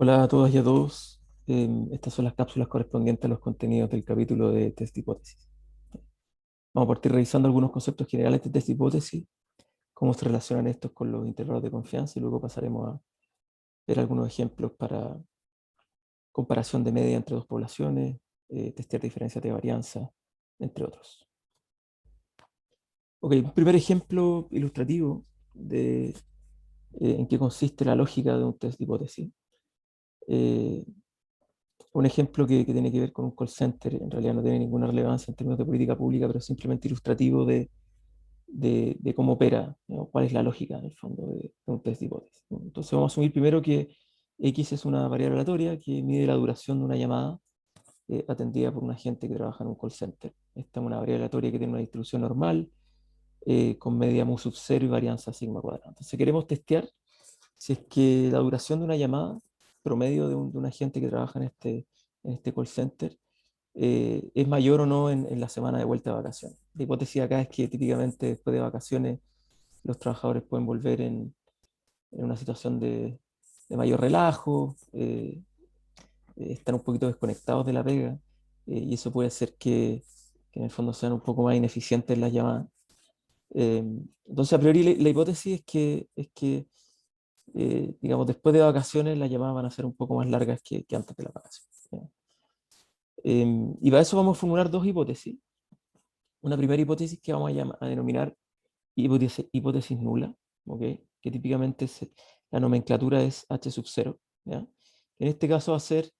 Hola a todas y a todos. Estas son las cápsulas correspondientes a los contenidos del capítulo de test de hipótesis. Vamos a partir revisando algunos conceptos generales de test de hipótesis, cómo se relacionan estos con los intervalos de confianza y luego pasaremos a ver algunos ejemplos para comparación de media entre dos poblaciones, testear diferencias de varianza, entre otros. Ok, un primer ejemplo ilustrativo de en qué consiste la lógica de un test de hipótesis. Eh, un ejemplo que tiene que ver con un call center, en realidad no tiene ninguna relevancia en términos de política pública, pero es simplemente ilustrativo de cómo opera, ¿no? Cuál es la lógica en el fondo de un test de hipótesis, ¿no? Entonces vamos a asumir primero que X es una variable aleatoria que mide la duración de una llamada atendida por un agente que trabaja en un call center. Esta es una variable aleatoria que tiene una distribución normal con media mu sub 0 y varianza sigma cuadrada. Entonces queremos testear si es que la duración de una llamada promedio de un agente que trabaja en este call center es mayor o no en la semana de vuelta de vacaciones. La hipótesis acá es que típicamente después de vacaciones los trabajadores pueden volver en una situación de mayor relajo, están un poquito desconectados de la pega, y eso puede hacer que en el fondo sean un poco más ineficientes las llamadas. Eh, entonces, a priori, la hipótesis es que digamos, después de vacaciones las llamadas van a ser un poco más largas que antes de las vacaciones, ¿ya? Y para eso vamos a formular dos hipótesis. Una primera hipótesis que vamos a denominar hipótesis nula, ¿ok? Que típicamente la nomenclatura es H sub 0, ¿ya? En este caso va a ser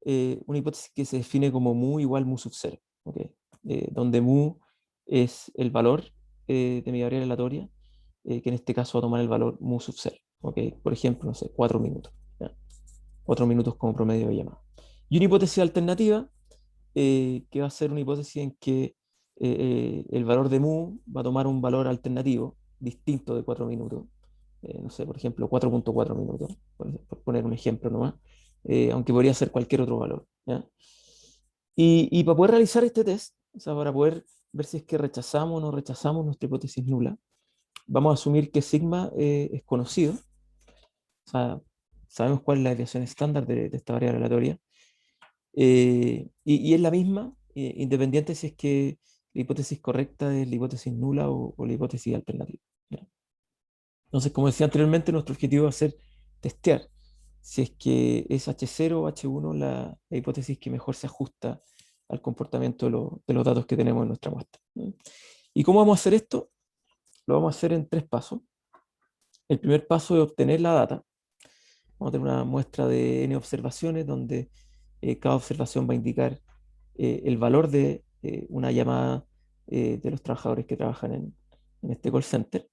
una hipótesis que se define como mu igual mu sub 0, ¿ok? Donde mu es el valor de mi variable aleatoria, que en este caso va a tomar el valor mu sub 0, ¿ok? Por ejemplo, no sé, 4 minutos, ¿ya? 4 minutos como promedio de llamada. Y una hipótesis alternativa que va a ser una hipótesis en que el valor de mu va a tomar un valor alternativo distinto de 4 minutos. No sé, por ejemplo, 4.4 minutos, por poner un ejemplo nomás, aunque podría ser cualquier otro valor, ¿ya? Y para poder realizar este test, o sea, para poder ver si es que rechazamos o no rechazamos nuestra hipótesis nula, vamos a asumir que sigma es conocido, o sea, sabemos cuál es la desviación estándar de esta variable aleatoria, y es la misma, independiente si es que la hipótesis correcta es la hipótesis nula o la hipótesis alternativa, ¿ya? Entonces, como decía anteriormente, nuestro objetivo va a ser testear si es que es H0 o H1 la hipótesis que mejor se ajusta al comportamiento de los datos que tenemos en nuestra muestra, ¿no? ¿Y cómo vamos a hacer esto? Lo vamos a hacer en tres pasos. El primer paso es obtener la data. Vamos a tener una muestra de n observaciones donde cada observación va a indicar el valor de una llamada de los trabajadores que trabajan en este call center.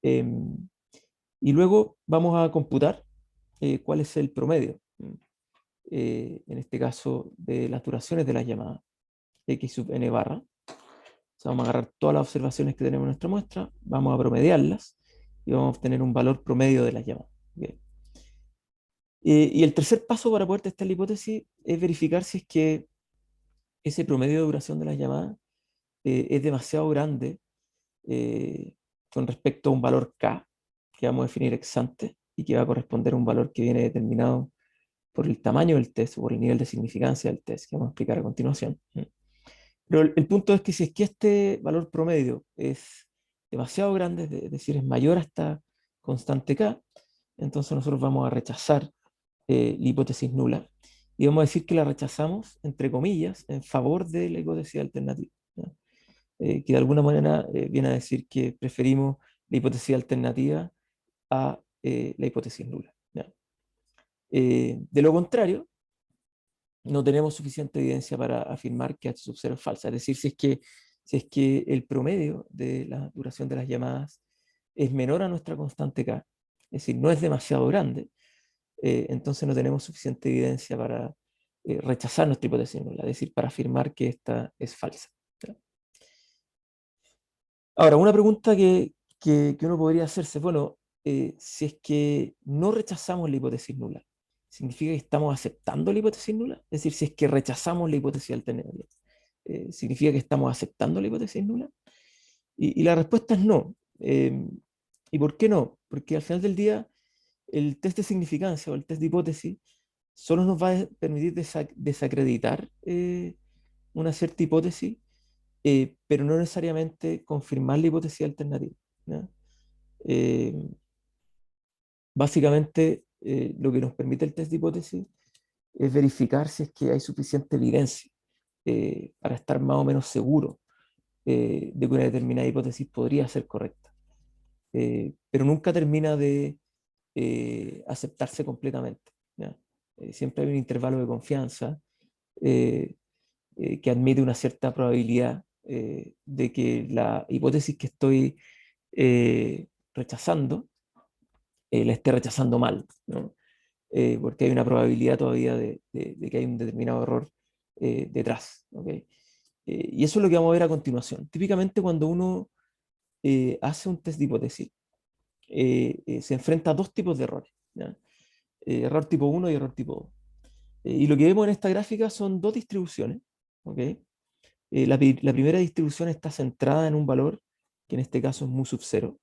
Em, y luego vamos a computar cuál es el promedio, en este caso, de las duraciones de las llamadas, x sub n barra. O sea, vamos a agarrar todas las observaciones que tenemos en nuestra muestra, vamos a promediarlas y vamos a obtener un valor promedio de las llamadas. ¿Ok? Y el tercer paso para poder testar la hipótesis es verificar si es que ese promedio de duración de las llamadas es demasiado grande con respecto a un valor K que vamos a definir ex ante y que va a corresponder a un valor que viene determinado por el tamaño del test o por el nivel de significancia del test que vamos a explicar a continuación. Pero el punto es que si es que este valor promedio es demasiado grande, es decir, es mayor a esta constante K, entonces nosotros vamos a rechazar la hipótesis nula y vamos a decir que la rechazamos, entre comillas, en favor de la hipótesis alternativa, ¿ya? Que de alguna manera viene a decir que preferimos la hipótesis alternativa a la hipótesis nula, ¿ya? De lo contrario, no tenemos suficiente evidencia para afirmar que H sub 0 es falsa. Es decir, si es que el promedio de la duración de las llamadas es menor a nuestra constante K, es decir, no es demasiado grande, entonces no tenemos suficiente evidencia para rechazar nuestra hipótesis nula, es decir, para afirmar que esta es falsa, ¿ya? Ahora, una pregunta que uno podría hacerse, bueno, si es que no rechazamos la hipótesis nula, ¿significa que estamos aceptando la hipótesis nula? Es decir, si es que rechazamos la hipótesis alternativa, ¿significa que estamos aceptando la hipótesis nula? Y la respuesta es no. ¿Y por qué no? Porque al final del día, el test de significancia o el test de hipótesis solo nos va a permitir desacreditar una cierta hipótesis, pero no necesariamente confirmar la hipótesis alternativa, ¿ya? Eh, Básicamente, lo que nos permite el test de hipótesis es verificar si es que hay suficiente evidencia para estar más o menos seguro de que una determinada hipótesis podría ser correcta. Pero nunca termina de aceptarse completamente, ¿ya? Siempre hay un intervalo de confianza eh, que admite una cierta probabilidad de que la hipótesis que estoy rechazando la esté rechazando mal, ¿no? Porque hay una probabilidad todavía de que hay un determinado error detrás, ¿ok? Y eso es lo que vamos a ver a continuación. Típicamente cuando uno hace un test de hipótesis, se enfrenta a dos tipos de errores, ¿ya? Error tipo 1 y error tipo 2. Y lo que vemos en esta gráfica son dos distribuciones, ¿ok? La primera distribución está centrada en un valor, que en este caso es mu sub 0,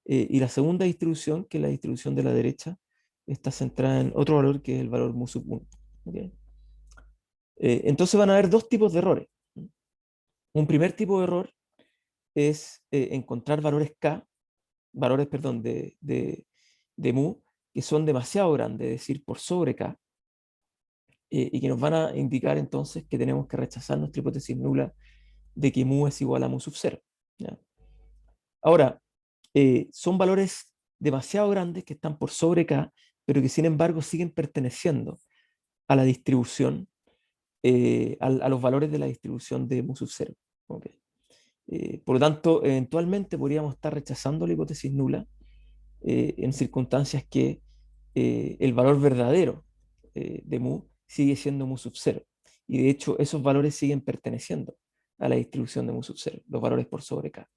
y la segunda distribución, que es la distribución de la derecha, está centrada en otro valor que es el valor mu sub 1. ¿Ok? Entonces van a haber dos tipos de errores. Un primer tipo de error es encontrar valores K, valores, perdón, de mu, que son demasiado grandes, es decir, por sobre K, y que nos van a indicar entonces que tenemos que rechazar nuestra hipótesis nula de que mu es igual a mu sub 0. ¿Ya? Ahora, son valores demasiado grandes que están por sobre K, pero que sin embargo siguen perteneciendo a la distribución, a los valores de la distribución de mu sub 0. ¿Okay? Por lo tanto, eventualmente podríamos estar rechazando la hipótesis nula en circunstancias que el valor verdadero de mu sigue siendo mu sub 0. Y de hecho, esos valores siguen perteneciendo a la distribución de mu sub 0, los valores por sobre K.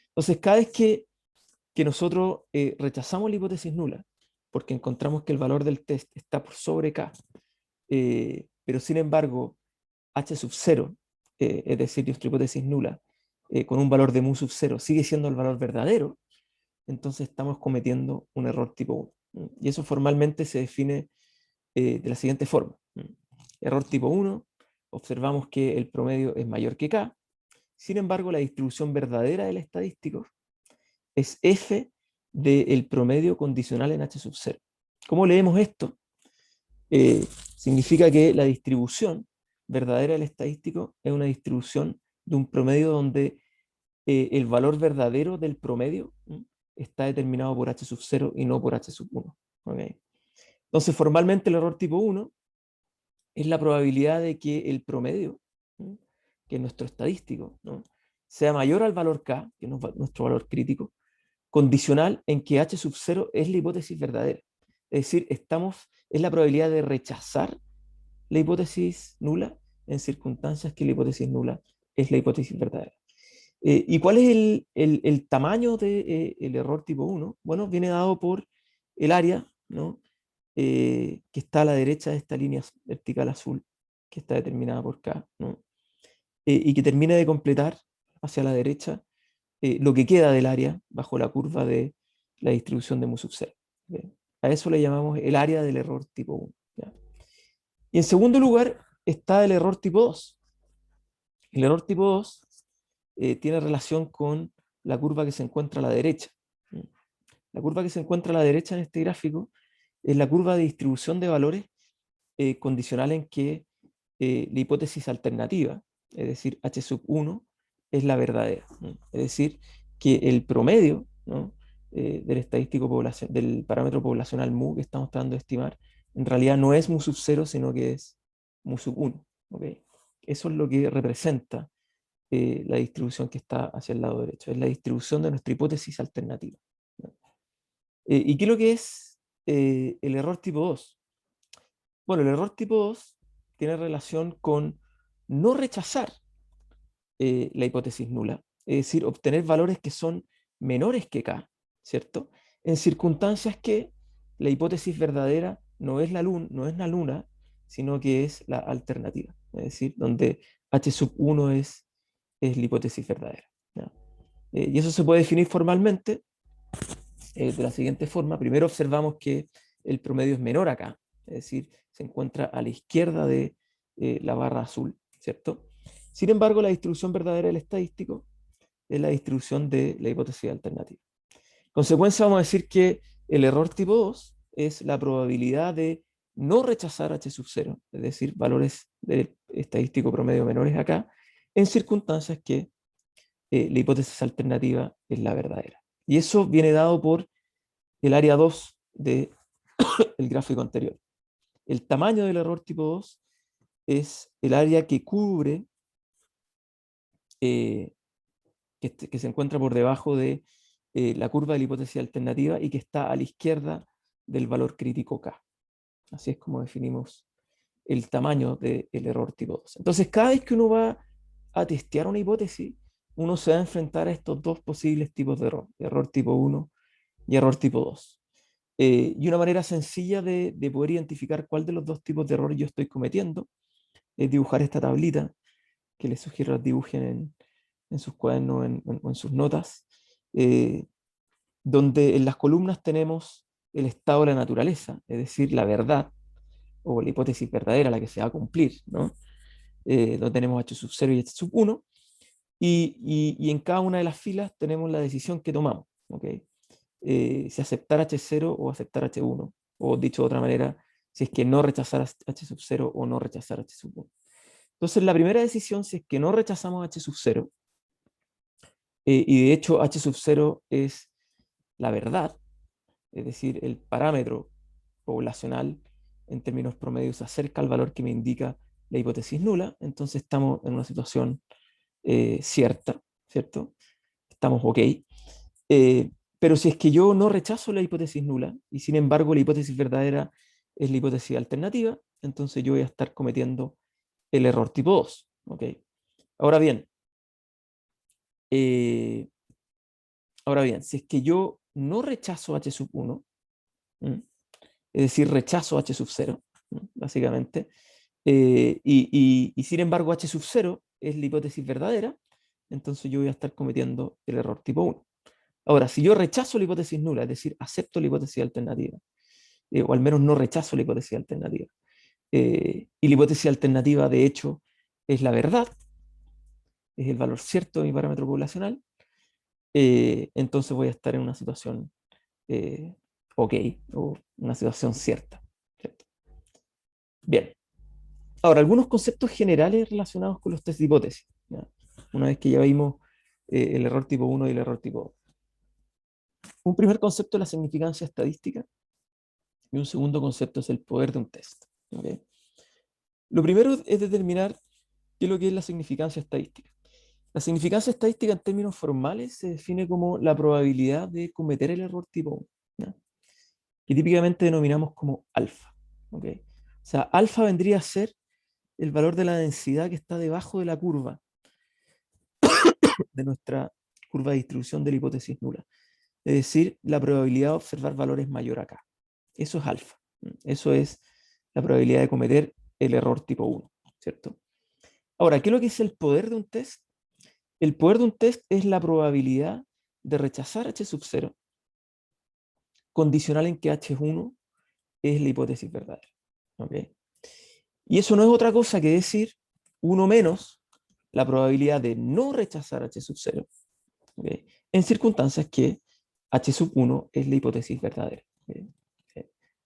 Entonces, cada vez que nosotros rechazamos la hipótesis nula, porque encontramos que el valor del test está por sobre K, pero sin embargo H sub 0, es decir, nuestra hipótesis nula, con un valor de mu sub 0 sigue siendo el valor verdadero, entonces estamos cometiendo un error tipo 1. Y eso formalmente se define de la siguiente forma. Error tipo 1, observamos que el promedio es mayor que K, sin embargo la distribución verdadera del estadístico es f del promedio condicional en H sub 0. ¿Cómo leemos esto? Significa que la distribución verdadera del estadístico es una distribución de un promedio donde el valor verdadero del promedio está determinado por H sub 0 y no por H sub 1. ¿Okay? Entonces, formalmente el error tipo 1 es la probabilidad de que el promedio, que es nuestro estadístico, ¿no?, sea mayor al valor K, que es nuestro valor crítico, condicional en que H sub 0 es la hipótesis verdadera. Es decir, es la probabilidad de rechazar la hipótesis nula en circunstancias que la hipótesis nula es la hipótesis verdadera. ¿Y cuál es el tamaño del error tipo 1? Bueno, viene dado por el área, ¿no?, que está a la derecha de esta línea vertical azul, que está determinada por K, ¿no?, y que termina de completar hacia la derecha lo que queda del área bajo la curva de la distribución de mu sub 0. ¿Okay? A eso le llamamos el área del error tipo 1. ¿Ya? Y en segundo lugar está el error tipo 2. El error tipo 2 tiene relación con la curva que se encuentra a la derecha. La curva que se encuentra a la derecha en este gráfico es la curva de distribución de valores condicional en que la hipótesis alternativa, es decir, H sub 1, es la verdadera, ¿no? Es decir, que el promedio, ¿no?, del estadístico del parámetro poblacional mu que estamos tratando de estimar, en realidad no es mu sub 0, sino que es mu sub 1. ¿Okay? Eso es lo que representa la distribución que está hacia el lado derecho. Es la distribución de nuestra hipótesis alternativa, ¿no? ¿Y qué es lo que es el error tipo 2? Bueno, el error tipo 2 tiene relación con no rechazar la hipótesis nula, es decir, obtener valores que son menores que K, ¿cierto? En circunstancias que la hipótesis verdadera no es la luna, sino que es la alternativa, es decir, donde H sub 1 es la hipótesis verdadera, ¿ya? Y eso se puede definir formalmente de la siguiente forma. Primero observamos que el promedio es menor acá, es decir, se encuentra a la izquierda de la barra azul, ¿cierto? Sin embargo, la distribución verdadera del estadístico es la distribución de la hipótesis alternativa. En consecuencia, vamos a decir que el error tipo 2 es la probabilidad de no rechazar H sub 0, es decir, valores del estadístico promedio menores acá, en circunstancias que la hipótesis alternativa es la verdadera. Y eso viene dado por el área 2 del gráfico anterior. El tamaño del error tipo 2 es el área que cubre, que se encuentra por debajo de la curva de la hipótesis alternativa y que está a la izquierda del valor crítico K. Así es como definimos el tamaño del error tipo 2. Entonces, cada vez que uno va a testear una hipótesis, uno se va a enfrentar a estos dos posibles tipos de error tipo 1 y error tipo 2. Y una manera sencilla de poder identificar cuál de los dos tipos de error yo estoy cometiendo es dibujar esta tablita que les sugiero dibujen en sus cuadernos o en sus notas, donde en las columnas tenemos el estado de la naturaleza, es decir, la verdad o la hipótesis verdadera, la que se va a cumplir, ¿no? Donde tenemos h sub 0 y h sub 1, y en cada una de las filas tenemos la decisión que tomamos, ¿ok? Si aceptar H0 o aceptar H1, o dicho de otra manera, si es que no rechazar H sub 0 o no rechazar H sub 1. Entonces, la primera decisión, si es que no rechazamos H sub 0, y de hecho H sub 0 es la verdad, es decir, el parámetro poblacional en términos promedios se acerca al valor que me indica la hipótesis nula, entonces estamos en una situación cierta, ¿cierto? Estamos ok. Pero si es que yo no rechazo la hipótesis nula y sin embargo la hipótesis verdadera es la hipótesis alternativa, entonces yo voy a estar cometiendo el error tipo 2. ¿Okay? Ahora bien, eh, si es que yo no rechazo H sub 1, es decir, rechazo H sub 0, básicamente, y sin embargo H sub 0 es la hipótesis verdadera, entonces yo voy a estar cometiendo el error tipo 1. Ahora, si yo rechazo la hipótesis nula, es decir, acepto la hipótesis alternativa, o al menos no rechazo la hipótesis alternativa, y la hipótesis alternativa de hecho es la verdad, es el valor cierto de mi parámetro poblacional, entonces voy a estar en una situación ok, o una situación cierta. ¿Cierto? Bien. Ahora, algunos conceptos generales relacionados con los test de hipótesis. ¿Ya? Una vez que ya vimos el error tipo 1 y el error tipo 2. Un primer concepto es la significancia estadística y un segundo concepto es el poder de un test. ¿Okay? Lo primero es determinar qué es lo que es la significancia estadística. La significancia estadística en términos formales se define como la probabilidad de cometer el error tipo 1, ¿ya? Que típicamente denominamos como alfa. ¿Okay? O sea, alfa vendría a ser el valor de la densidad que está debajo de la curva, de nuestra curva de distribución de la hipótesis nula. Es decir, la probabilidad de observar valores mayor acá. Eso es alfa. Eso es la probabilidad de cometer el error tipo 1, ¿cierto? Ahora, ¿qué es lo que es el poder de un test? El poder de un test es la probabilidad de rechazar H sub 0 condicional en que H1 es la hipótesis verdadera. ¿Okay? Y eso no es otra cosa que decir 1 menos la probabilidad de no rechazar H sub 0, ¿okay? En circunstancias que H sub 1 es la hipótesis verdadera. ¿Okay?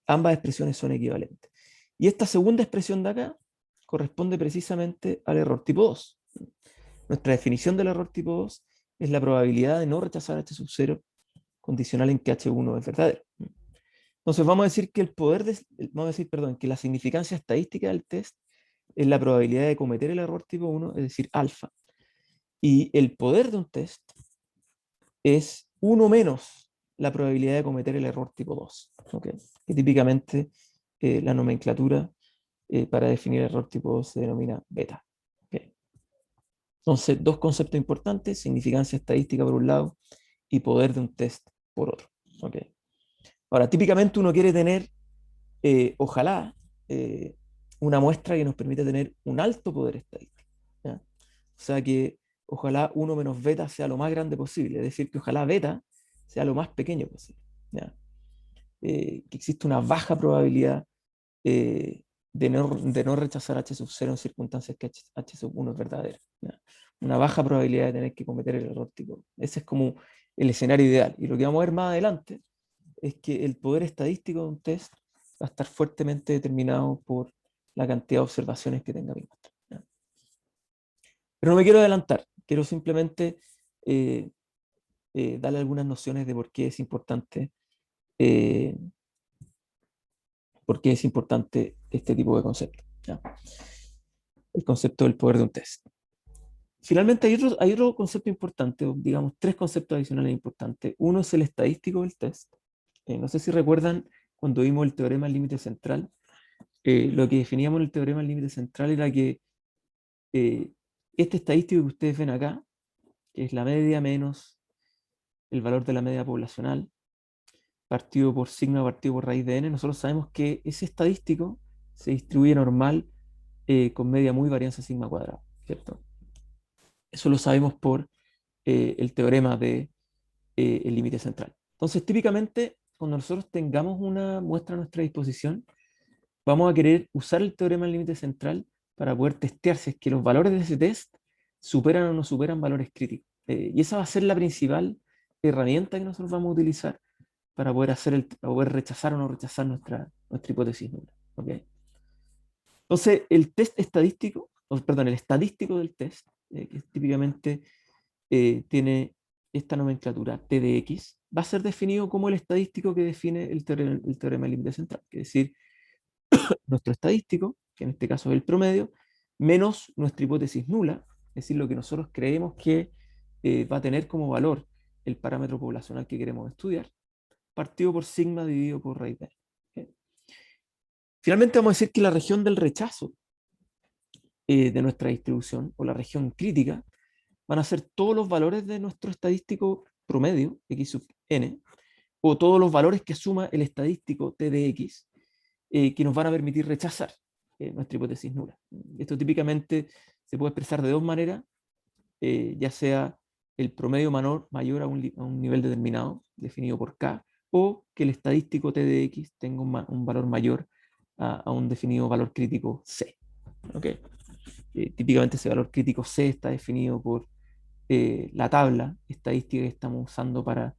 Ambas expresiones son equivalentes. Y esta segunda expresión de acá corresponde precisamente al error tipo 2. Nuestra definición del error tipo 2 es la probabilidad de no rechazar H sub 0 condicional en que H1 es verdadero. Entonces vamos a decir que que la significancia estadística del test es la probabilidad de cometer el error tipo 1, es decir, alfa. Y el poder de un test es 1 menos la probabilidad de cometer el error tipo 2. ¿Okay? Que típicamente la nomenclatura para definir el error tipo 2 se denomina beta. ¿Okay? Entonces, dos conceptos importantes, significancia estadística por un lado y poder de un test por otro. ¿Okay? Ahora, típicamente uno quiere tener, ojalá, una muestra que nos permita tener un alto poder estadístico. ¿Ya? O sea que ojalá 1 menos beta sea lo más grande posible, es decir, que ojalá beta sea lo más pequeño posible. ¿ya? Que existe una baja probabilidad de no rechazar H sub 0 en circunstancias que H sub 1 es verdadera, ¿ya? Una baja probabilidad de tener que cometer el error tipo. Ese es como el escenario ideal. Y lo que vamos a ver más adelante es que el poder estadístico de un test va a estar fuertemente determinado por la cantidad de observaciones que tenga mi muestra, ¿ya? Pero no me quiero adelantar, quiero simplemente eh, darle algunas nociones de eh, por qué es importante este tipo de concepto, ¿ya? El concepto del poder de un test. Finalmente hay otro concepto importante, o digamos tres conceptos adicionales importantes. Uno es el estadístico del test. No sé si recuerdan cuando vimos el teorema del límite central, lo que definíamos en el teorema del límite central era que eh, este estadístico que ustedes ven acá, que es la media menos el valor de la media poblacional, partido por sigma partido por raíz de n, nosotros sabemos que ese estadístico se distribuye normal con media muy varianza sigma cuadrada, ¿cierto? Eso lo sabemos por el teorema de el límite central. Entonces, típicamente, cuando nosotros tengamos una muestra a nuestra disposición, vamos a querer usar el teorema del límite central para poder testear si es que los valores de ese test superan o no superan valores críticos. Y esa va a ser la principal herramienta que nosotros vamos a utilizar para poder, para poder rechazar o no rechazar nuestra hipótesis nula. ¿Okay? Entonces, el test estadístico, perdón, el estadístico del test, que típicamente tiene esta nomenclatura T de X, va a ser definido como el estadístico que define el teorema del límite central, es decir, nuestro estadístico, que en este caso es el promedio, menos nuestra hipótesis nula, es decir, lo que nosotros creemos que va a tener como valor el parámetro poblacional que queremos estudiar, partido por sigma dividido por raíz de n. ¿Okay? Finalmente vamos a decir que la región del rechazo de nuestra distribución, o la región crítica, van a ser todos los valores de nuestro estadístico promedio, x sub n, o todos los valores que suma el estadístico t de x, que nos van a permitir rechazar nuestra hipótesis nula. Esto típicamente se puede expresar de dos maneras, ya sea el promedio mayor a un nivel determinado, definido por k, o que el estadístico t de x tenga un valor mayor a un definido valor crítico c. ¿Okay? Típicamente ese valor crítico c está definido por la tabla estadística que estamos usando para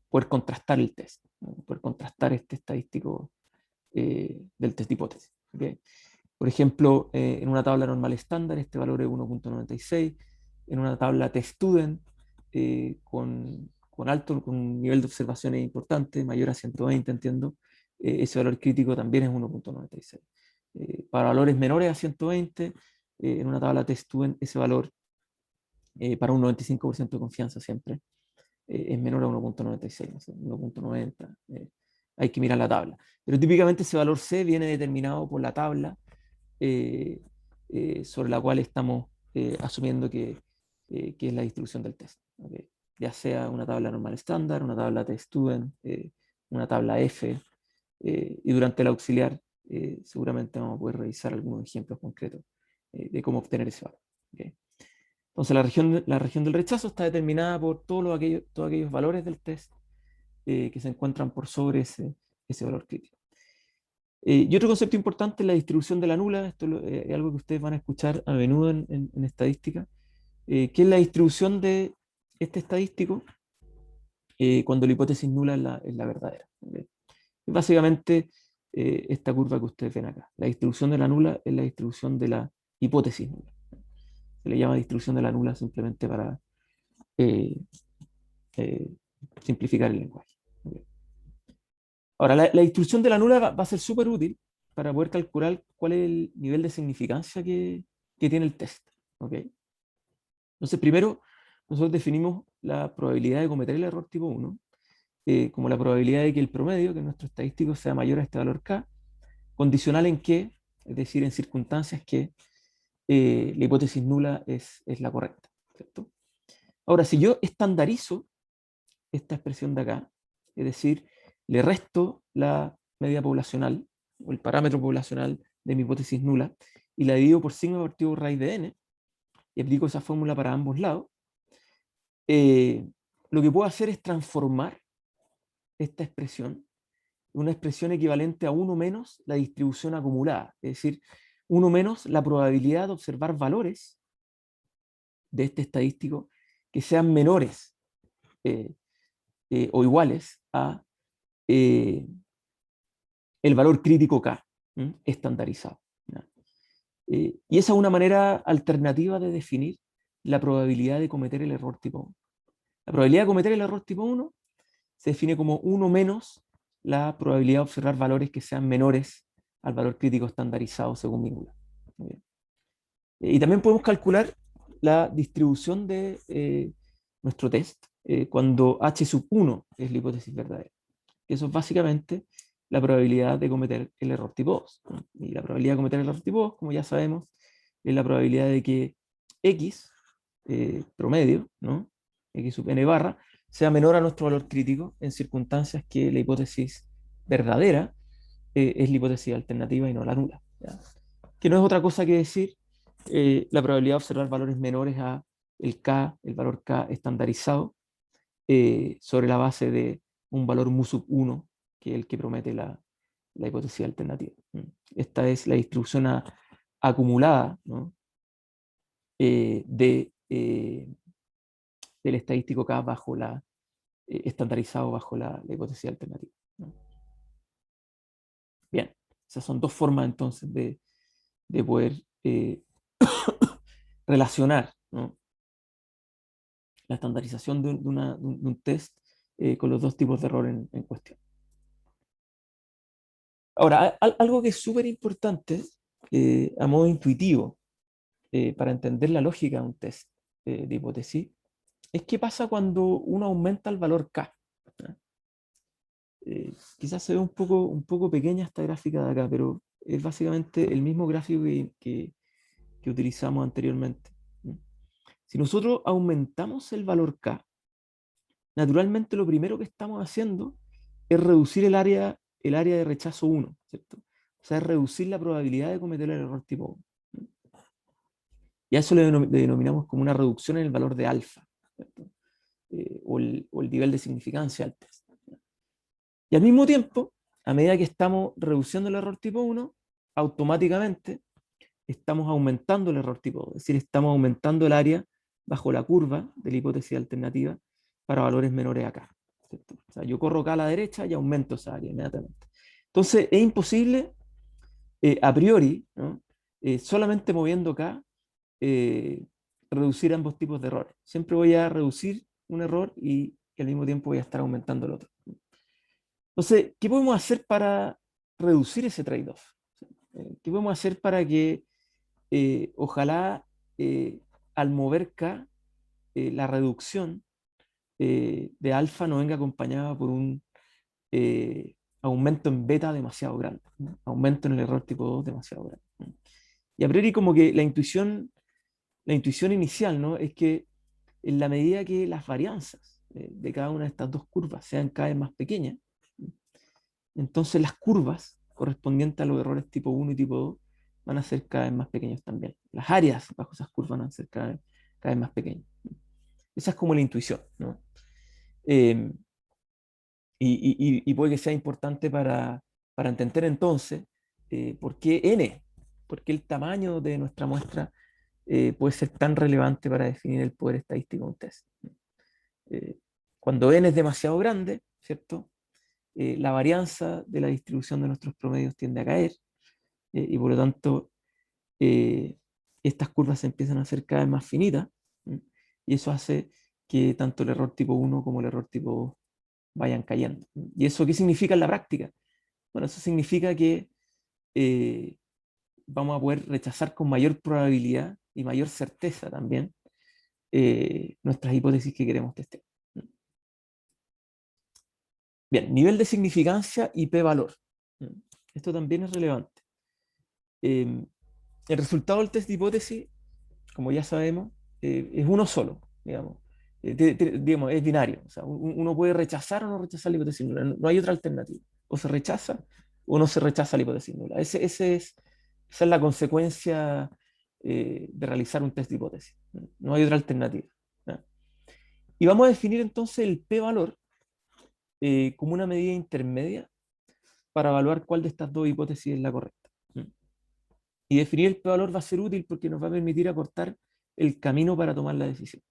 poder contrastar el test, ¿no? Poder contrastar este estadístico del test de hipótesis. ¿Okay? Por ejemplo, en una tabla normal estándar este valor es 1.96, en una tabla test-student con un nivel de observaciones importante, mayor a 120, entiendo, ese valor crítico también es 1.96. Para valores menores a 120, en una tabla test-student ese valor para un 95% de confianza siempre, es menor a 1.96, no sé, 1.90. Hay que mirar la tabla. Pero típicamente ese valor C viene determinado por la tabla sobre la cual estamos asumiendo que es la distribución del test. ¿Okay? Ya sea una tabla normal estándar, una tabla test-student, una tabla F, y durante el auxiliar seguramente vamos a poder revisar algunos ejemplos concretos de cómo obtener ese valor. ¿Okay? Entonces la región del rechazo está determinada por todos aquellos valores del test que se encuentran por sobre ese valor crítico. Y otro concepto importante es la distribución de la nula. Esto es algo que ustedes van a escuchar a menudo en estadística, que es la distribución de este estadístico cuando la hipótesis nula es la verdadera. ¿Okay? Básicamente, esta curva que ustedes ven acá. La distribución de la nula es la distribución de la hipótesis nula. Se le llama distribución de la nula simplemente para eh, eh, simplificar el lenguaje. ¿Okay? Ahora, la distribución de la nula va a ser súper útil para poder calcular cuál es el nivel de significancia que tiene el test. ¿Okay? Entonces, primero, nosotros definimos la probabilidad de cometer el error tipo 1 como la probabilidad de que el promedio, que nuestro estadístico, sea mayor a este valor k, condicional en que, es decir, en circunstancias que la hipótesis nula es la correcta. ¿Cierto? Ahora, si yo estandarizo esta expresión de acá, es decir, le resto la media poblacional, o el parámetro poblacional de mi hipótesis nula, y la divido por sigma partido por raíz de n, y aplico esa fórmula para ambos lados, lo que puedo hacer es transformar esta expresión, una expresión equivalente a 1 menos la distribución acumulada, es decir, 1 menos la probabilidad de observar valores de este estadístico que sean menores eh, o iguales a el valor crítico K, estandarizado. Y esa es una manera alternativa de definir la probabilidad de cometer el error tipo 1. La probabilidad de cometer el error tipo 1 se define como 1 menos la probabilidad de observar valores que sean menores al valor crítico estandarizado según Mingula. Y también podemos calcular la distribución de nuestro test cuando H sub 1 es la hipótesis verdadera. Eso es básicamente la probabilidad de cometer el error tipo 2. ¿No? Y la probabilidad de cometer el error tipo 2, como ya sabemos, es la probabilidad de que X promedio, ¿no? X sub n barra, sea menor a nuestro valor crítico en circunstancias que la hipótesis verdadera es la hipótesis alternativa y no la nula. ¿Ya? Que no es otra cosa que decir la probabilidad de observar valores menores a el K, el valor K estandarizado, sobre la base de un valor mu sub 1, que es el que promete la hipótesis alternativa. Esta es la distribución acumulada, ¿no? Del estadístico K bajo estandarizado bajo la hipótesis alternativa, ¿no? Bien, esas son dos formas entonces de poder relacionar, ¿no? La estandarización de un test con los dos tipos de error en cuestión. Ahora, algo que es súper importante a modo intuitivo para entender la lógica de un test de hipótesis es qué pasa cuando uno aumenta el valor K. Quizás se ve un poco pequeña esta gráfica de acá, pero es básicamente el mismo gráfico que utilizamos anteriormente. Si nosotros aumentamos el valor K, naturalmente lo primero que estamos haciendo es reducir el área de rechazo 1, ¿cierto? O sea, es reducir la probabilidad de cometer el error tipo 1. Y a eso le denominamos como una reducción en el valor de alfa, ¿cierto? O el nivel de significancia del test. Y al mismo tiempo, a medida que estamos reduciendo el error tipo 1, automáticamente estamos aumentando el error tipo 2, es decir, estamos aumentando el área bajo la curva de la hipótesis alternativa para valores menores a K. ¿Cierto? O sea, yo corro acá a la derecha y aumento esa área inmediatamente. Entonces, es imposible a priori, ¿no? Solamente moviendo K, eh, reducir ambos tipos de errores. Siempre voy a reducir un error y al mismo tiempo voy a estar aumentando el otro. Entonces, ¿qué podemos hacer para reducir ese trade-off? ¿Qué podemos hacer para que ojalá al mover K, la reducción de alfa no venga acompañada por un aumento en beta demasiado grande, ¿no? Aumento en el error tipo 2 demasiado grande, ¿no? Y a priori como que la intuición inicial, ¿no? Es que en la medida que las varianzas de cada una de estas dos curvas sean cada vez más pequeñas, entonces las curvas correspondientes a los errores tipo 1 y tipo 2 van a ser cada vez más pequeños también. Las áreas bajo esas curvas van a ser cada vez más pequeñas. Esa es como la intuición, ¿no? Eh, y puede que sea importante para entender entonces por qué n, por qué el tamaño de nuestra muestra puede ser tan relevante para definir el poder estadístico de un test. Eh, Cuando n es demasiado grande, ¿cierto? La varianza de la distribución de nuestros promedios tiende a caer y por lo tanto estas curvas se empiezan a hacer cada vez más finitas, y eso hace que tanto el error tipo 1 como el error tipo 2 vayan cayendo. ¿Y eso qué significa en la práctica? Bueno, eso significa que eh, vamos a poder rechazar con mayor probabilidad y mayor certeza también nuestras hipótesis que queremos testear. Bien, nivel de significancia y p-valor. Esto también es relevante. El resultado del test de hipótesis, como ya sabemos, es uno solo, digamos. Digamos, es binario. O sea, uno puede rechazar o no rechazar la hipótesis nula. No hay otra alternativa. O se rechaza o no se rechaza la hipótesis nula. Esa es la consecuencia de realizar un test de hipótesis. No hay otra alternativa. ¿Ya? Y vamos a definir entonces el p-valor como una medida intermedia para evaluar cuál de estas dos hipótesis es la correcta. Y definir el p-valor va a ser útil porque nos va a permitir acortar el camino para tomar la decisión.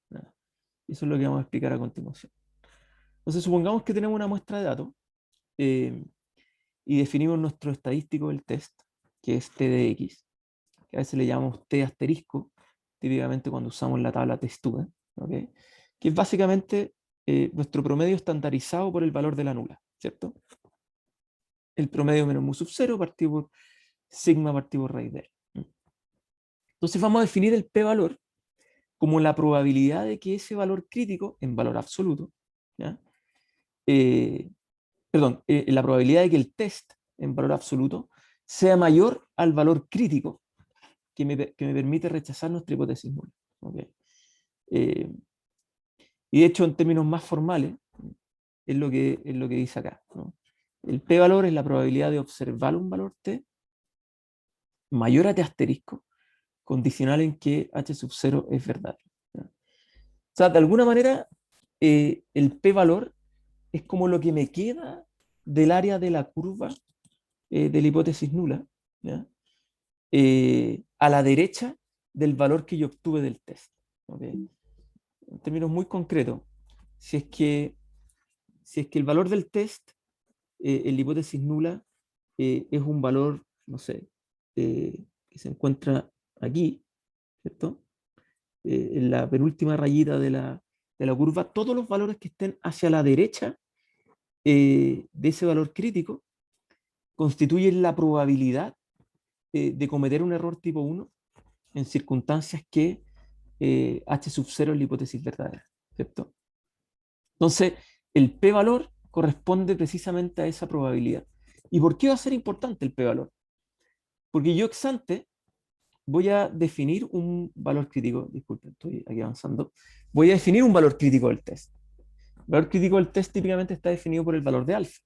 Eso es lo que vamos a explicar a continuación. Entonces, supongamos que tenemos una muestra de datos y definimos nuestro estadístico del test, que es t de x, que a veces le llamamos t asterisco, típicamente cuando usamos la tabla testudent, ¿okay? Que es básicamente nuestro promedio estandarizado por el valor de la nula, ¿cierto? El promedio menos mu sub 0 partido por sigma partido por raíz de L. Entonces vamos a definir el p-valor como la probabilidad de que ese valor crítico, en valor absoluto, ¿ya? La probabilidad de que el test en valor absoluto sea mayor al valor crítico que me permite rechazar nuestra hipótesis nula. ¿Okay? Y de hecho, en términos más formales, es lo que dice acá, ¿no? El p-valor es la probabilidad de observar un valor t mayor a t asterisco, condicional en que h sub 0 es verdadero. ¿Ya? O sea, de alguna manera, el p-valor es como lo que me queda del área de la curva de la hipótesis nula, ¿ya? A la derecha del valor que yo obtuve del test. ¿Okay? En términos muy concretos, si es que, el valor del test en la hipótesis nula es un valor, no sé, que se encuentra aquí, ¿cierto? En la penúltima rayita de la curva, todos los valores que estén hacia la derecha de ese valor crítico constituyen la probabilidad de cometer un error tipo 1 en circunstancias que H sub 0 es la hipótesis verdadera, ¿cierto? Entonces, el p-valor corresponde precisamente a esa probabilidad. ¿Y por qué va a ser importante el p-valor? Porque yo ex ante voy a definir un valor crítico, disculpen, estoy aquí avanzando, voy a definir un valor crítico del test. El valor crítico del test típicamente está definido por el valor de alfa.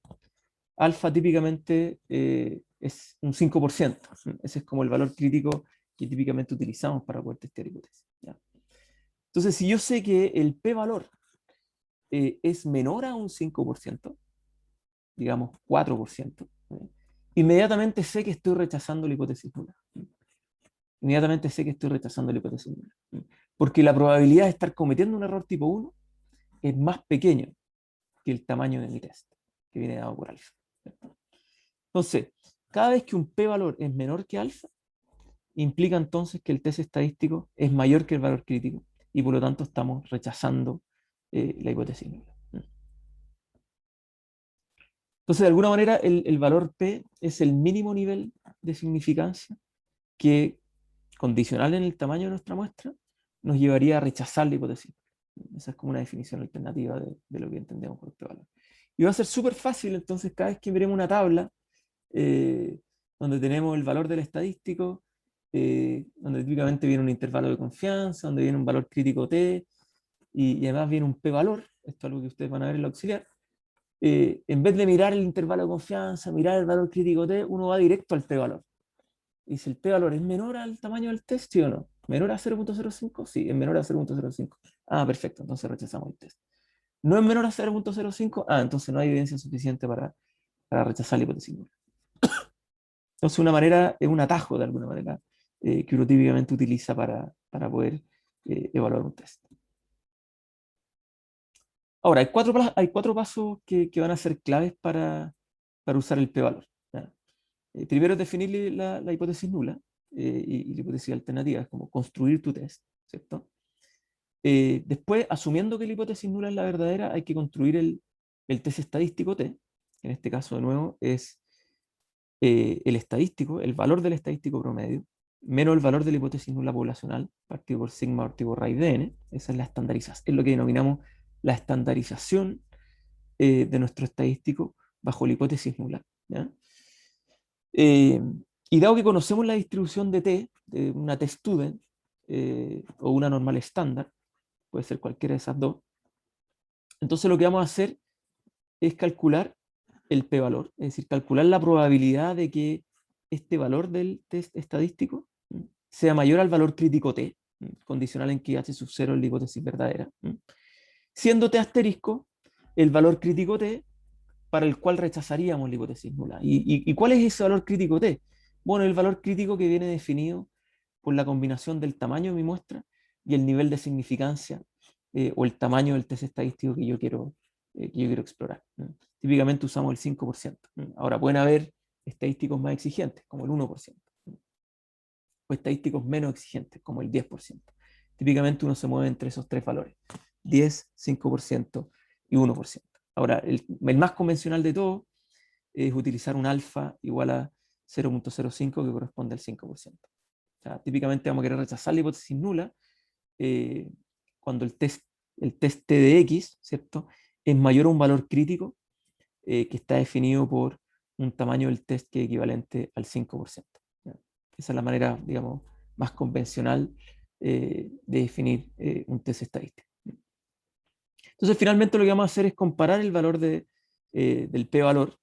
Alfa típicamente es un 5%. Ese es como el valor crítico que típicamente utilizamos para poder testear hipótesis. ¿Ya? Entonces, si yo sé que el p-valor es menor a un 5%, digamos 4%, inmediatamente sé que estoy rechazando la hipótesis nula. Inmediatamente sé que estoy rechazando la hipótesis nula. Porque la probabilidad de estar cometiendo un error tipo 1 es más pequeño que el tamaño de mi test, que viene dado por alfa. Entonces, cada vez que un p-valor es menor que alfa, implica entonces que el test estadístico es mayor que el valor crítico y por lo tanto estamos rechazando la hipótesis nula. Entonces, de alguna manera, el valor P es el mínimo nivel de significancia que, condicional en el tamaño de nuestra muestra, nos llevaría a rechazar la hipótesis. Esa es como una definición alternativa de lo que entendemos por este valor. Y va a ser súper fácil, entonces, cada vez que veremos una tabla donde tenemos el valor del estadístico, donde típicamente viene un intervalo de confianza, donde viene un valor crítico T, y además viene un p-valor, esto es algo que ustedes van a ver en la auxiliar, en vez de mirar el intervalo de confianza, mirar el valor crítico T, uno va directo al p-valor. Y si el p-valor es menor al tamaño del test, ¿sí o no? ¿Menor a 0.05? Sí, es menor a 0.05. Ah, perfecto, entonces rechazamos el test. ¿No es menor a 0.05? Ah, entonces no hay evidencia suficiente para rechazar la hipótesis nula. Entonces, una manera, es un atajo de alguna manera, que uno típicamente utiliza para poder evaluar un test. Ahora, hay cuatro pasos que van a ser claves para usar el p-valor. Primero es definir la hipótesis nula y la hipótesis alternativa, es como construir tu test, ¿cierto? Después, asumiendo que la hipótesis nula es la verdadera, hay que construir el test estadístico T, que en este caso de nuevo es el estadístico, el valor del estadístico promedio, menos el valor de la hipótesis nula poblacional, partido por sigma partido por raíz de n. Esa es la estandarización, es lo que denominamos la estandarización de nuestro estadístico bajo la hipótesis nula. ¿Ya? Y dado que conocemos la distribución de T, de una T-student o una normal estándar, puede ser cualquiera de esas dos, entonces lo que vamos a hacer es calcular el p-valor, es decir, calcular la probabilidad de que este valor del test estadístico sea mayor al valor crítico T, condicional en que H sub 0 es la hipótesis verdadera. Siendo T asterisco el valor crítico T para el cual rechazaríamos la hipótesis nula. ¿Y cuál es ese valor crítico t? Bueno, el valor crítico que viene definido por la combinación del tamaño de mi muestra y el nivel de significancia o el tamaño del test estadístico que yo quiero explorar. Típicamente usamos el 5%. Ahora pueden haber estadísticos más exigentes, como el 1%, o estadísticos menos exigentes, como el 10%. Típicamente uno se mueve entre esos tres valores, 10, 5% y 1%. Ahora, el más convencional de todo es utilizar un alfa igual a 0.05 que corresponde al 5%. O sea, típicamente vamos a querer rechazar la hipótesis nula cuando el test T de X, ¿cierto?, es mayor a un valor crítico que está definido por un tamaño del test que es equivalente al 5%. ¿Ya? Esa es la manera, digamos, más convencional de definir un test estadístico. Entonces, finalmente lo que vamos a hacer es comparar el valor del p-valor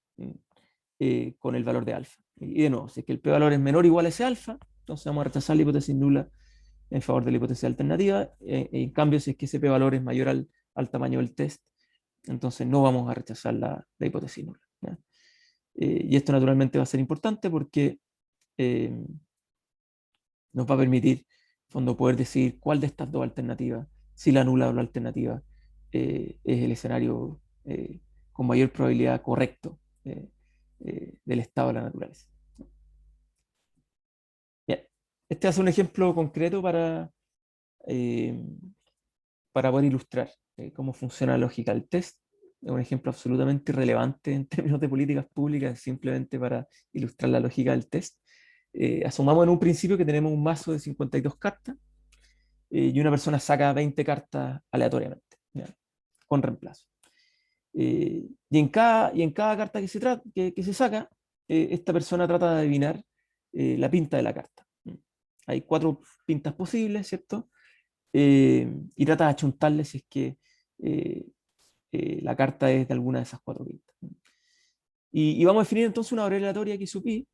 con el valor de alfa. Y de nuevo, si es que el p-valor es menor o igual a ese alfa, entonces vamos a rechazar la hipótesis nula en favor de la hipótesis alternativa. En cambio, si es que ese p-valor es mayor al tamaño del test, entonces no vamos a rechazar la hipótesis nula. ¿Ya? Y esto naturalmente va a ser importante porque eh, nos va a permitir, en fondo, poder decidir cuál de estas dos alternativas, si la nula o la alternativa, es el escenario con mayor probabilidad correcto del estado de la naturaleza. Bien, este es un ejemplo concreto eh, para poder ilustrar cómo funciona la lógica del test. Es un ejemplo absolutamente irrelevante en términos de políticas públicas, simplemente para ilustrar la lógica del test. Asumamos en un principio que tenemos un mazo de 52 cartas y una persona saca 20 cartas aleatoriamente, ¿ya?, con reemplazo. Y en cada carta que se saca, esta persona trata de adivinar la pinta de la carta. Hay 4 pintas posibles, ¿cierto? Y trata de achuntarle si es que eh, la carta es de alguna de esas 4 pintas. Y vamos a definir entonces una variable aleatoria que supí,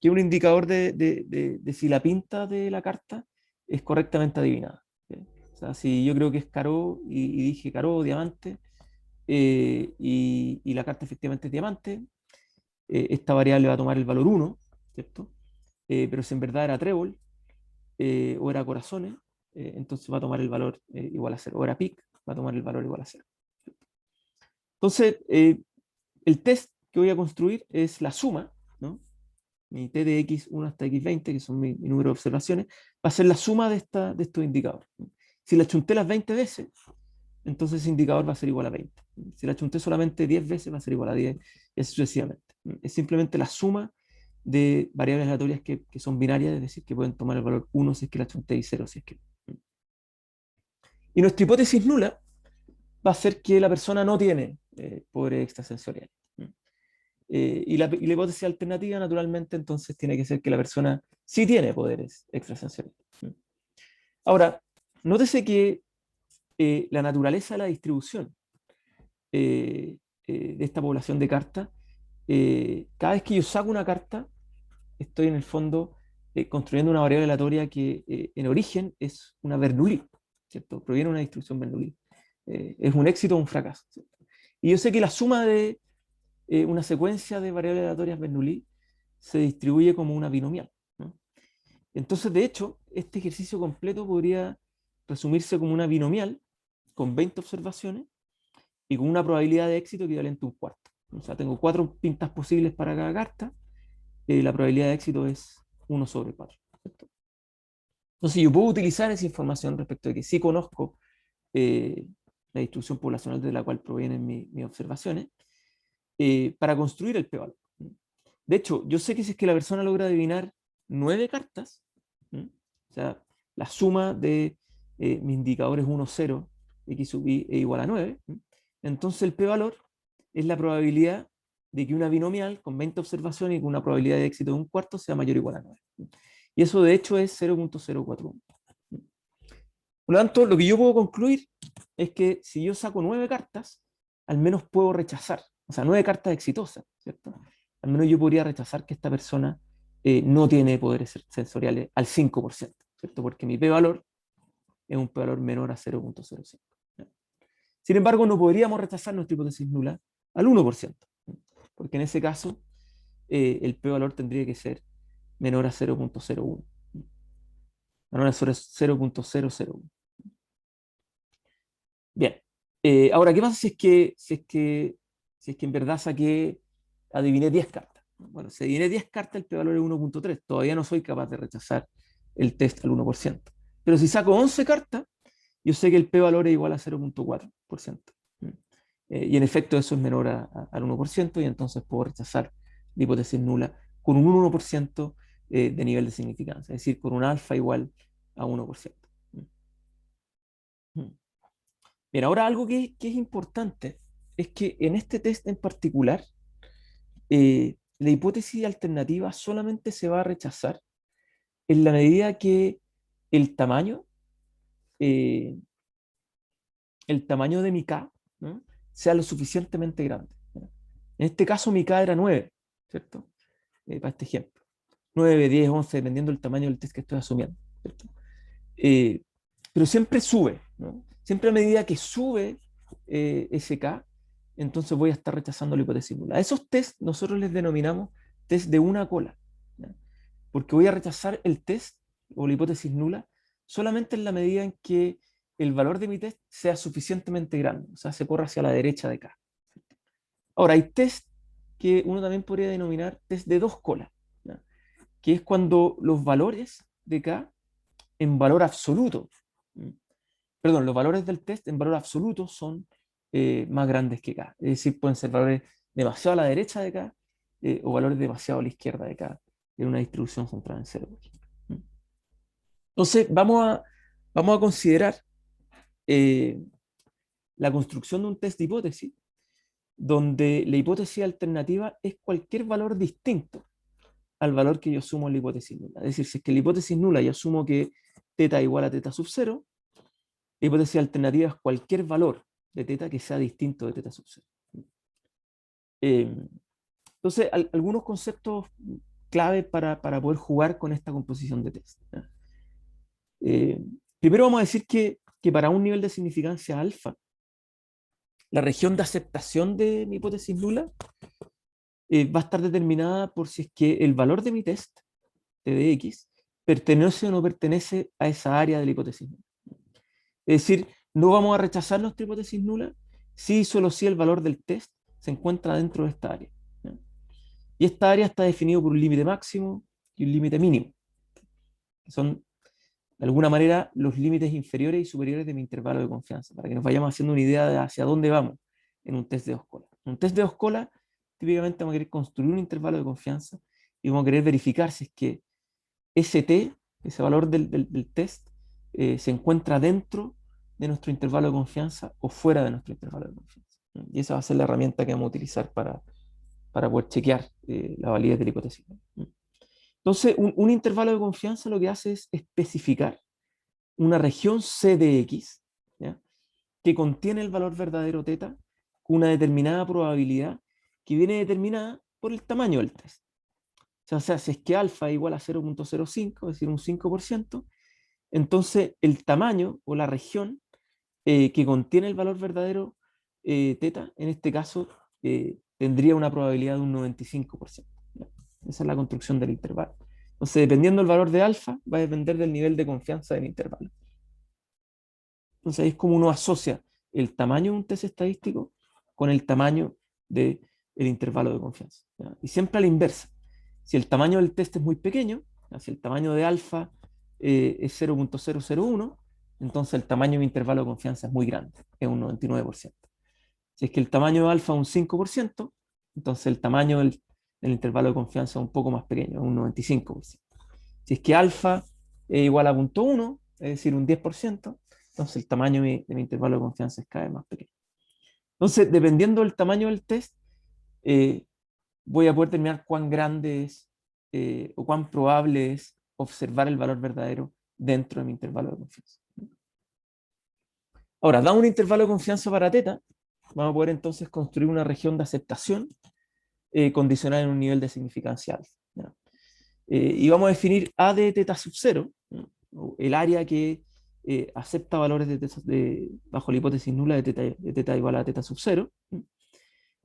que es un indicador de si la pinta de la carta es correctamente adivinada. ¿Sí? O sea, si yo creo que es Caro y dije Caro, diamante, y la carta efectivamente es diamante, esta variable va a tomar el valor 1, ¿cierto? Pero si en verdad era trébol o era corazones, entonces va a tomar el valor igual a 0. O era pic, va a tomar el valor igual a 0. Entonces, el test que voy a construir es la suma, ¿no? Mi t de x1 hasta x20, que son mi número de observaciones, va a ser la suma de estos indicadores. Si la chunté las 20 veces, entonces ese indicador va a ser igual a 20. Si la chunté solamente 10 veces, va a ser igual a 10, y así sucesivamente. Es simplemente la suma de variables aleatorias que son binarias, es decir, que pueden tomar el valor 1 si es que la chunté y 0 si es que no. Y nuestra hipótesis nula va a ser que la persona no tiene poderes extrasensoriales. Y la hipótesis alternativa, naturalmente, entonces tiene que ser que la persona sí tiene poderes extrasensoriales. Ahora, nótese que la naturaleza de la distribución de esta población de cartas, cada vez que yo saco una carta, estoy en el fondo construyendo una variable aleatoria que en origen es una Bernoulli, ¿cierto? Proviene de una distribución Bernoulli. Es un éxito o un fracaso, ¿cierto? Y yo sé que la suma de una secuencia de variables aleatorias Bernoulli se distribuye como una binomial, ¿no? Entonces, de hecho, este ejercicio completo podría resumirse como una binomial con 20 observaciones y con una probabilidad de éxito equivalente a un cuarto. O sea, tengo 4 pintas posibles para cada carta, la probabilidad de éxito es 1/4. ¿Cierto? Entonces, yo puedo utilizar esa información respecto de que sí conozco eh, la distribución poblacional de la cual provienen mis observaciones para construir el p-valor. De hecho, yo sé que si es que la persona logra adivinar 9 cartas, o sea, la suma de mis indicadores 1, 0, x sub i es igual a 9, entonces el p-valor es la probabilidad de que una binomial con 20 observaciones y con una probabilidad de éxito de un cuarto sea mayor o igual a 9. Y eso de hecho es 0.041. Por lo tanto, lo que yo puedo concluir es que si yo saco 9 cartas, al menos puedo rechazar, o sea, 9 cartas exitosas, ¿cierto? Al menos yo podría rechazar que esta persona no tiene poderes sensoriales al 5%, ¿cierto? Porque mi p-valor es un p-valor menor a 0.05. Sin embargo, no podríamos rechazar nuestra hipótesis nula al 1%, porque en ese caso el p-valor tendría que ser menor a 0.01, menor a 0.001. Bien. Ahora, ¿qué pasa si es que en verdad adiviné 10 cartas? Bueno, si adiviné 10 cartas, el p-valor es 1.3. Todavía no soy capaz de rechazar el test al 1%. Pero si saco 11 cartas, yo sé que el p-valor es igual a 0.4%. Y en efecto eso es menor al 1%, y entonces puedo rechazar la hipótesis nula con un 1% de nivel de significancia, es decir, con un alfa igual a 1%. Bien, ahora algo que es importante es que en este test en particular, la hipótesis alternativa solamente se va a rechazar en la medida que el tamaño, eh, el tamaño de mi K, ¿no?, sea lo suficientemente grande, ¿no? En este caso mi K era 9, ¿cierto? Para este ejemplo. 9, 10, 11, dependiendo del tamaño del test que estoy asumiendo, ¿cierto? Eh, pero siempre sube, ¿no? Siempre a medida que sube ese K, entonces voy a estar rechazando la hipótesis nula. A esos test nosotros les denominamos test de una cola, ¿ya? Porque voy a rechazar el test o la hipótesis nula solamente en la medida en que el valor de mi test sea suficientemente grande, o sea, se corra hacia la derecha de K. Ahora, hay test que uno también podría denominar test de dos colas, ¿ya?, que es cuando los valores de K en valor absoluto, perdón, los valores del test en valor absoluto son más grandes que K. Es decir, pueden ser valores demasiado a la derecha de K o valores demasiado a la izquierda de K en una distribución centrada en cero. Entonces, vamos a considerar eh, la construcción de un test de hipótesis donde la hipótesis alternativa es cualquier valor distinto al valor que yo asumo en la hipótesis nula. Es decir, si es que en la hipótesis nula yo asumo que θ igual a θ sub 0, la hipótesis alternativa es cualquier valor de θ que sea distinto de θ sub 0. Entonces, algunos conceptos clave para poder jugar con esta composición de test. Primero vamos a decir que para un nivel de significancia alfa, la región de aceptación de mi hipótesis nula va a estar determinada por si es que el valor de mi test, t de x, pertenece o no pertenece a esa área de la hipótesis nula. Es decir, no vamos a rechazar nuestra hipótesis nula si solo si el valor del test se encuentra dentro de esta área, ¿ya? Y esta área está definida por un límite máximo y un límite mínimo, que son de alguna manera los límites inferiores y superiores de mi intervalo de confianza, para que nos vayamos haciendo una idea de hacia dónde vamos en un test de dos colas. En un test de dos colas, típicamente vamos a querer construir un intervalo de confianza y vamos a querer verificar si es que ese t, ese valor del test, se encuentra dentro de nuestro intervalo de confianza o fuera de nuestro intervalo de confianza. Y esa va a ser la herramienta que vamos a utilizar para poder chequear la validez de la hipótesis. Entonces, un intervalo de confianza lo que hace es especificar una región C de X, ¿ya?, que contiene el valor verdadero θ con una determinada probabilidad que viene determinada por el tamaño del test. O sea, si es que alfa es igual a 0.05, es decir, un 5%, entonces el tamaño o la región que contiene el valor verdadero θ, en este caso, tendría una probabilidad de un 95%. ¿Ya? Esa es la construcción del intervalo. Entonces, dependiendo del valor de alfa, va a depender del nivel de confianza del intervalo. Entonces, ahí es como uno asocia el tamaño de un test estadístico con el tamaño del intervalo de confianza, ¿ya? Y siempre a la inversa. Si el tamaño del test es muy pequeño, ¿ya?, si el tamaño de alfa es 0.001, entonces el tamaño de mi intervalo de confianza es muy grande, es un 99%. Si es que el tamaño de alfa es un 5%, entonces el tamaño del intervalo de confianza es un poco más pequeño, es un 95%. Si es que alfa es igual a 0.1, es decir, un 10%, entonces el tamaño de mi intervalo de confianza es cada vez más pequeño. Entonces, dependiendo del tamaño del test, voy a poder determinar cuán grande es o cuán probable es observar el valor verdadero dentro de mi intervalo de confianza. Ahora, dado un intervalo de confianza para θ, vamos a poder entonces construir una región de aceptación condicional en un nivel de significancia alfa, ¿ya? Y vamos a definir A de θ sub 0, ¿no?, el área que acepta valores bajo la hipótesis nula de θ igual a θ sub 0, ¿no?,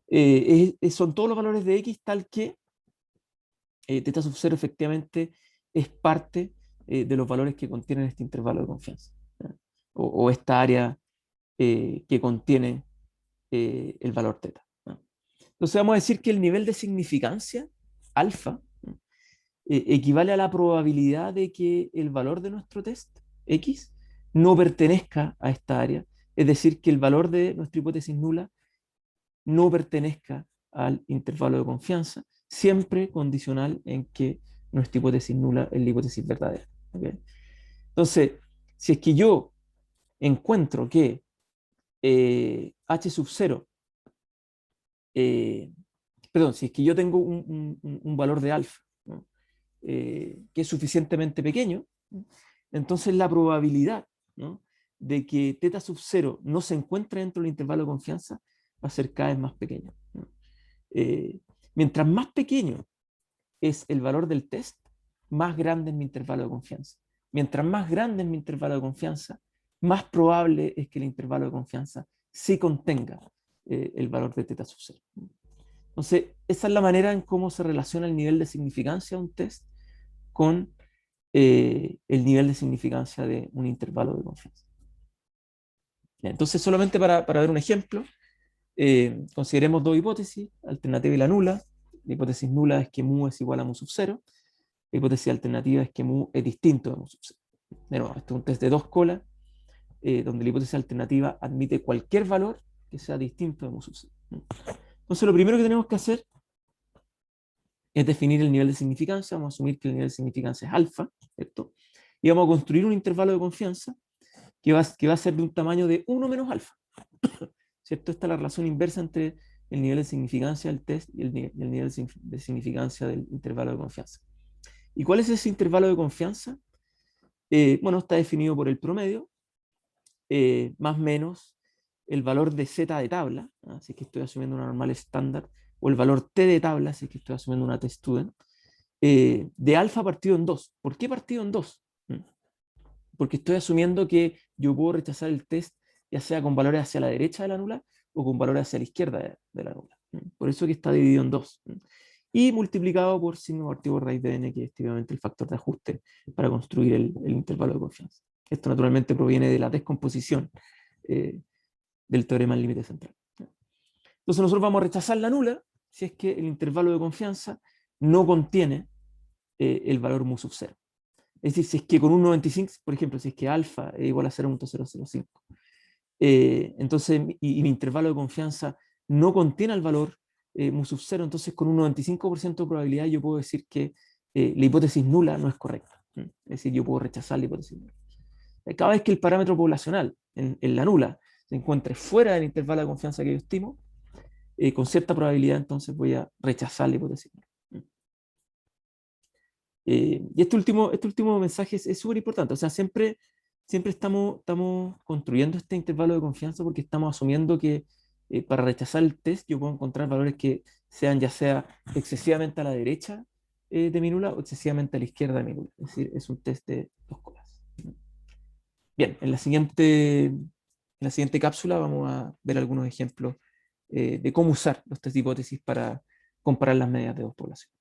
son todos los valores de X tal que θ sub 0 efectivamente es parte de los valores que contienen este intervalo de confianza, ¿ya? O esta área que contiene el valor θ, ¿no? Entonces vamos a decir que el nivel de significancia, alfa, equivale a la probabilidad de que el valor de nuestro test, X, no pertenezca a esta área. Es decir, que el valor de nuestra hipótesis nula no pertenezca al intervalo de confianza, siempre condicional en que nuestra hipótesis nula es la hipótesis verdadera. ¿Okay? Entonces, si es que yo encuentro que H sub 0, perdón, si es que yo tengo un valor de alfa, ¿no? Que es suficientemente pequeño, ¿no? Entonces la probabilidad, ¿no?, de que θ sub 0 no se encuentre dentro del intervalo de confianza va a ser cada vez más pequeña, ¿no? Eh, Mientras más pequeño es el valor del test, más grande es mi intervalo de confianza. Mientras más grande es mi intervalo de confianza, más probable es que el intervalo de confianza sí contenga el valor de θ sub 0. Entonces, esa es la manera en cómo se relaciona el nivel de significancia de un test con el nivel de significancia de un intervalo de confianza. Entonces, solamente para ver un ejemplo, consideremos dos hipótesis, alternativa y la nula. La hipótesis nula es que mu es igual a mu sub 0. La hipótesis alternativa es que mu es distinto de mu sub 0. De nuevo, esto es un test de dos colas, donde la hipótesis alternativa admite cualquier valor que sea distinto de mu sub 0. Entonces, lo primero que tenemos que hacer es definir el nivel de significancia. Vamos a asumir que el nivel de significancia es alfa, ¿cierto? Y vamos a construir un intervalo de confianza que va a ser de un tamaño de 1 menos alfa, ¿cierto? Esta es la relación inversa entre el nivel de significancia del test y el nivel de significancia del intervalo de confianza. ¿Y cuál es ese intervalo de confianza? Bueno, está definido por el promedio, más menos el valor de z de tabla, ¿no? Si es que estoy asumiendo una normal estándar, o el valor t de tabla, si es que estoy asumiendo una t-student, de alfa partido en 2. ¿Por qué partido en 2? Porque estoy asumiendo que yo puedo rechazar el test ya sea con valores hacia la derecha de la nula o con valores hacia la izquierda de la nula. Por eso que está dividido en 2. Y multiplicado por signo negativo raíz de n, que es típicamente el factor de ajuste para construir el intervalo de confianza. Esto naturalmente proviene de la descomposición del teorema del límite central. Entonces nosotros vamos a rechazar la nula si es que el intervalo de confianza no contiene el valor mu sub 0. Es decir, si es que con un 95, por ejemplo, si es que alfa es igual a 0.005, entonces, y mi intervalo de confianza no contiene el valor mu sub 0, entonces con un 95% de probabilidad yo puedo decir que la hipótesis nula no es correcta. Es decir, yo puedo rechazar la hipótesis nula. Cada vez que el parámetro poblacional en la nula se encuentre fuera del intervalo de confianza que yo estimo, con cierta probabilidad entonces voy a rechazar la hipótesis nula. Y este último mensaje es súper importante. O sea, siempre estamos construyendo este intervalo de confianza porque estamos asumiendo que para rechazar el test yo puedo encontrar valores que sean ya sea excesivamente a la derecha de mi nula o excesivamente a la izquierda de mi nula. Es decir, es un test de dos colas. Bien, en la siguiente cápsula vamos a ver algunos ejemplos de cómo usar los test de hipótesis para comparar las medidas de dos poblaciones.